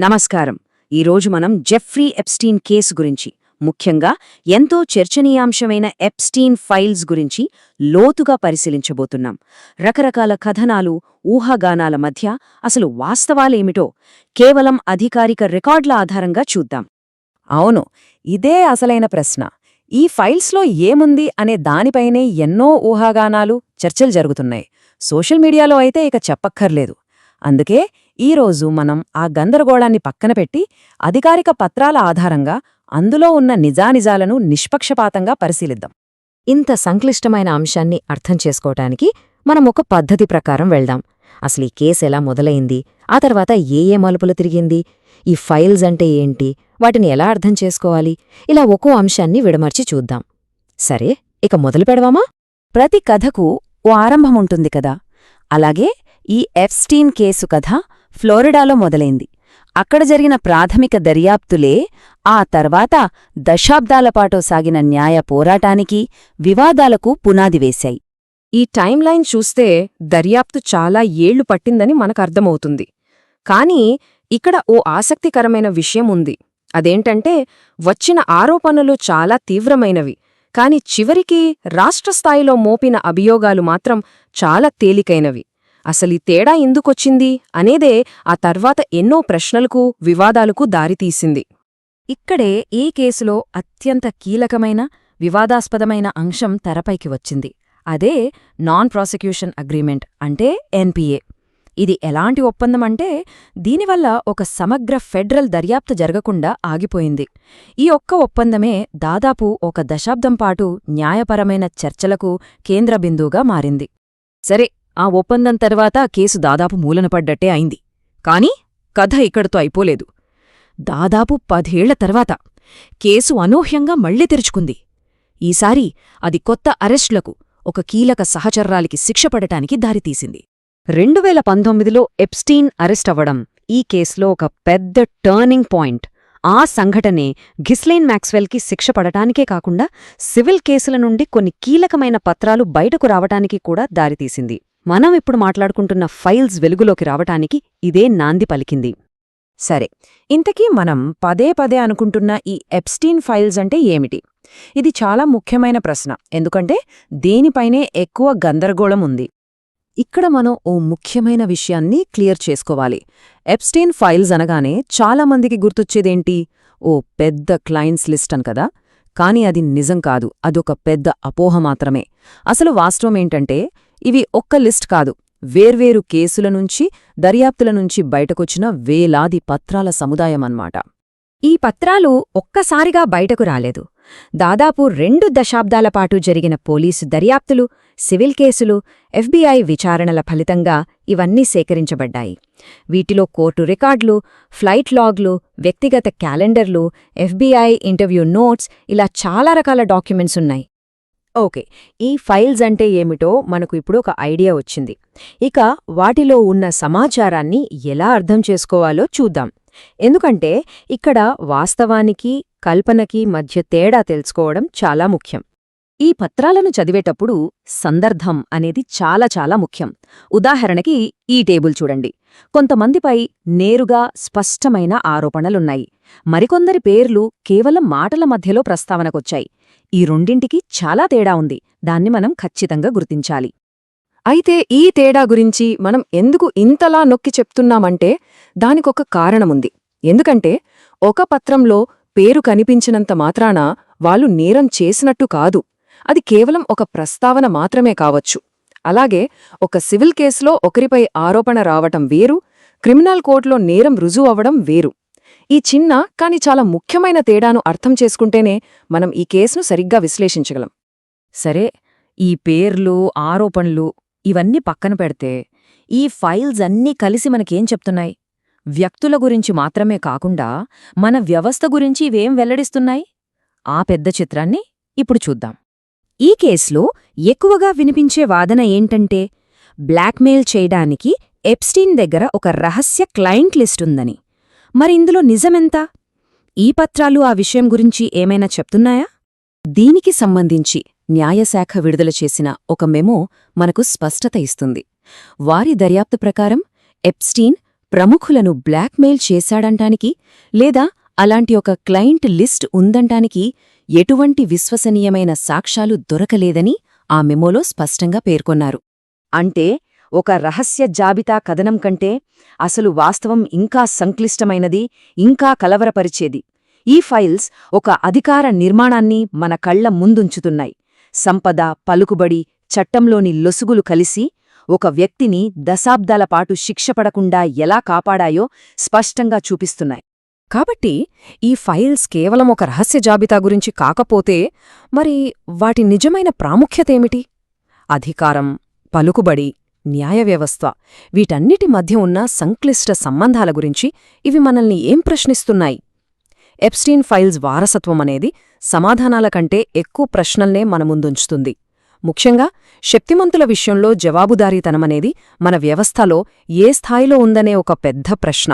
నమస్కారం. ఈరోజు మనం జెఫ్రీ ఎప్స్టీన్ కేసు గురించి, ముఖ్యంగా ఎంతో చర్చనీయాంశమైన ఎప్స్టీన్ ఫైల్స్ గురించి లోతుగా పరిశీలించబోతున్నాం. రకరకాల కథనాలు, ఊహాగానాల మధ్య అసలు వాస్తవాలేమిటో కేవలం అధికారిక రికార్డుల ఆధారంగా చూద్దాం. అవును, ఇదే అసలైన ప్రశ్న. ఈ ఫైల్స్లో ఏముంది అనే దానిపైనే ఎన్నో ఊహాగానాలు, చర్చలు జరుగుతున్నాయి. సోషల్ మీడియాలో అయితే ఇక చెప్పక్కర్లేదు. అందుకే ఈరోజు మనం ఆ గందరగోళాన్ని పక్కన పెట్టి అధికారిక పత్రాల ఆధారంగా అందులో ఉన్న నిజానిజాలను నిష్పక్షపాతంగా పరిశీలిద్దాం. ఇంత సంక్లిష్టమైన అంశాన్ని అర్థం చేసుకోవటానికి మనం ఒక పద్ధతి ప్రకారం వెళ్దాం. అసలు ఈ కేసు ఎలా మొదలైంది, ఆ తర్వాత ఏ మలుపులు తిరిగింది, ఈ ఫైల్స్ అంటే ఏంటి, వాటిని ఎలా అర్థం చేసుకోవాలి, ఇలా ఒక్కో అంశాన్ని విడమర్చి చూద్దాం. సరే, ఇక మొదలు పెడవామా? ప్రతి కథకు ఓ ఆరంభముంటుంది కదా. అలాగే ఈ ఎప్స్టీన్ కేసు కథ ఫ్లోరిడాలో మొదలైంది. అక్కడ జరిగిన ప్రాథమిక దర్యాప్తులే ఆ తర్వాత దశాబ్దాలపాటు సాగిన న్యాయ పోరాటానికి, వివాదాలకు పునాది వేశాయి. ఈ టైంలైన్ చూస్తే దర్యాప్తు చాలా ఏళ్లు పట్టిందని మనకర్థమవుతుంది. కానీ ఇక్కడ ఓ ఆసక్తికరమైన విషయం ఉంది. అదేంటంటే, వచ్చిన ఆరోపణలు చాలా తీవ్రమైనవి, కాని చివరికి రాష్ట్రస్థాయిలో మోపిన అభియోగాలు మాత్రం చాలా తేలికైనవి. అసలీ తేడా ఎందుకొచ్చింది అనేదే ఆ తర్వాత ఎన్నో ప్రశ్నలకు, వివాదాలకు దారితీసింది. ఇక్కడే ఈ కేసులో అత్యంత కీలకమైన, వివాదాస్పదమైన అంశం తెరపైకి వచ్చింది. అదే నాన్ ప్రాసిక్యూషన్ అగ్రీమెంట్, అంటే ఎన్పిఏ. ఇది ఎలాంటి ఒప్పందమంటే, దీనివల్ల ఒక సమగ్ర ఫెడరల్ దర్యాప్తు జరగకుండా ఆగిపోయింది. ఈ ఒక్క ఒప్పందమే దాదాపు ఒక దశాబ్దం పాటు న్యాయపరమైన చర్చలకు కేంద్ర బిందువుగా మారింది. సరే, ఆ ఒప్పందం తర్వాత కేసు దాదాపు మూలనపడ్డట్టే అయింది. కాని కథ ఇక్కడితో అయిపోలేదు. దాదాపు 10 ఏళ్ల తర్వాత కేసు అనూహ్యంగా మళ్లీ తెరుచుకుంది. ఈసారి అది కొత్త అరెస్టులకు, ఒక కీలక సహచర్రాలికి శిక్ష పడటానికి దారితీసింది. 2019లో ఎప్స్టీన్ అరెస్ట్ అవ్వడం ఈ కేసులో ఒక పెద్ద టర్నింగ్ పాయింట్. ఆ సంఘటనే ఘిస్లైన్ మ్యాక్స్వెల్కి శిక్ష పడటానికే కాకుండా సివిల్ కేసుల నుండి కొన్ని కీలకమైన పత్రాలు బయటకు రావటానికి కూడా దారితీసింది. మనం ఇప్పుడు మాట్లాడుకుంటున్న ఫైల్స్ వెలుగులోకి రావటానికి ఇదే నాంది పలికింది. సరే, ఇంతకీ మనం పదే పదే అనుకుంటున్న ఈ ఎప్స్టీన్ ఫైల్స్ అంటే ఏమిటి? ఇది చాలా ముఖ్యమైన ప్రశ్న, ఎందుకంటే దేనిపైనే ఎక్కువ గందరగోళం ఉంది. ఇక్కడ మనం ఓ ముఖ్యమైన విషయాన్ని క్లియర్ చేసుకోవాలి. ఎప్స్టీన్ ఫైల్స్ అనగానే చాలామందికి గుర్తొచ్చేదేంటి? ఓ పెద్ద క్లయింట్స్ లిస్ట్ అని కదా. కాని అది నిజం కాదు, అదొక పెద్ద అపోహ మాత్రమే. అసలు వాస్తవమేంటంటే, ఇవి ఒక్క లిస్ట్ కాదు, వేర్వేరు కేసుల నుంచి, దర్యాప్తుల నుంచి బయటకొచ్చిన వేలాది పత్రాల సముదాయమన్నమాట. ఈ పత్రాలు ఒక్కసారిగా బయటకు రాలేదు. దాదాపు 2 దశాబ్దాల పాటు జరిగిన పోలీసు దర్యాప్తులు, సివిల్ కేసులు, ఎఫ్బీఐ విచారణల ఫలితంగా ఇవన్నీ సేకరించబడ్డాయి. వీటిలో కోర్టు రికార్డులు, ఫ్లైట్ లాగ్లు, వ్యక్తిగత క్యాలెండర్లు, ఎఫ్బీఐ ఇంటర్వ్యూ నోట్స్, ఇలా చాలా రకాల డాక్యుమెంట్స్ ఉన్నాయి. ఓకే, ఈ ఫైల్స్ అంటే ఏమిటో మనకు ఇప్పుడు ఒక ఐడియా వచ్చింది. ఇక వాటిలో ఉన్న సమాచారాన్ని ఎలా అర్థం చేసుకోవాలో చూద్దాం. ఎందుకంటే ఇక్కడ వాస్తవానికి, కల్పనకి మధ్య తేడా తెలుసుకోవడం చాలా ముఖ్యం. ఈ పత్రాలను చదివేటప్పుడు సందర్భం అనేది చాలా ముఖ్యం. ఉదాహరణకి ఈ టేబుల్ చూడండి. కొంతమందిపై నేరుగా స్పష్టమైన ఆరోపణలున్నాయి. మరికొందరి పేర్లు కేవలం మాటల మధ్యలో ప్రస్తావనకొచ్చాయి. ఈ రెండింటికి చాలా తేడా ఉంది. దాన్ని మనం ఖచ్చితంగా గుర్తించాలి. అయితే ఈ తేడా గురించి మనం ఎందుకు ఇంతలా నొక్కి చెప్తున్నామంటే, దానికొక కారణముంది. ఎందుకంటే ఒక పత్రంలో పేరు కనిపించినంత మాత్రాన వాళ్ళు నేరం చేసినట్టు కాదు. అది కేవలం ఒక ప్రస్తావన మాత్రమే కావచ్చు. అలాగే ఒక సివిల్ కేసులో ఒకరిపై ఆరోపణ రావటం వేరు, క్రిమినల్ కోర్టులో నేరం రుజువు అవ్వడం వేరు. ఈ చిన్న కాని చాలా ముఖ్యమైన తేడాను అర్థం చేసుకుంటేనే మనం ఈ కేసును సరిగ్గా విశ్లేషించగలం. సరే, ఈ పేర్లు, ఆరోపణలు ఇవన్నీ పక్కన పెడితే, ఈ ఫైల్స్ అన్నీ కలిసి మనకేం చెప్తున్నాయి? వ్యక్తుల గురించి మాత్రమే కాకుండా మన వ్యవస్థ గురించి ఇవేం వెల్లడిస్తున్నాయి? ఆ పెద్ద చిత్రాన్ని ఇప్పుడు చూద్దాం. ఈ కేసులో ఎక్కువగా వినిపించే వాదన ఏంటంటే, బ్లాక్మెయిల్ చేయడానికి ఎప్స్టీన్ దగ్గర ఒక రహస్య క్లయింట్ లిస్టుందని. మరిందులో నిజమెంత? ఈ పత్రాలు ఆ విషయం గురించి ఏమైనా చెప్తున్నాయా? దీనికి సంబంధించి న్యాయశాఖ విడుదల చేసిన ఒక మెమో మనకు స్పష్టత ఇస్తుంది. వారి దర్యాప్తు ప్రకారం ఎప్స్టీన్ ప్రముఖులను బ్లాక్మెయిల్ చేశాడంటానికి లేదా అలాంటి ఒక క్లయింట్ లిస్ట్ ఉందంటానికి ఎటువంటి విశ్వసనీయమైన సాక్ష్యాలు దొరకలేదని ఆ మెమోలో స్పష్టంగా పేర్కొన్నారు. అంటే ఒక రహస్య జాబితా కథనం కంటే అసలు వాస్తవం ఇంకా సంక్లిష్టమైనది, ఇంకా కలవరపరిచేది. ఈ ఫైల్స్ ఒక అధికార నిర్మాణాన్ని మన కళ్ల ముందుంచుతున్నాయి. సంపద, పలుకుబడి, చట్టంలోని లొసుగులు కలిసి ఒక వ్యక్తిని దశాబ్దాల పాటు శిక్షపడకుండా ఎలా కాపాడాయో స్పష్టంగా చూపిస్తున్నాయి. కాబట్టి ఈ ఫైల్స్ కేవలం ఒక రహస్య జాబితా గురించి కాకపోతే మరి వాటి నిజమైన ప్రాముఖ్యతేమిటి? అధికారం, పలుకుబడి, న్యాయ వ్యవస్థ వీటన్నిటి మధ్య ఉన్న సంక్లిష్ట సంబంధాల గురించి ఇవి మనల్ని ఏం ప్రశ్నిస్తున్నాయి? ఎప్స్టీన్ ఫైల్స్ వారసత్వమనేది సమాధానాల కంటే ఎక్కువ ప్రశ్నల్నే మన ముందుంచుతుంది. ముఖ్యంగా శక్తిమంతుల విషయంలో జవాబుదారీతనమనేది మన వ్యవస్థలో ఏ స్థాయిలో ఉందనే ఒక పెద్ద ప్రశ్న.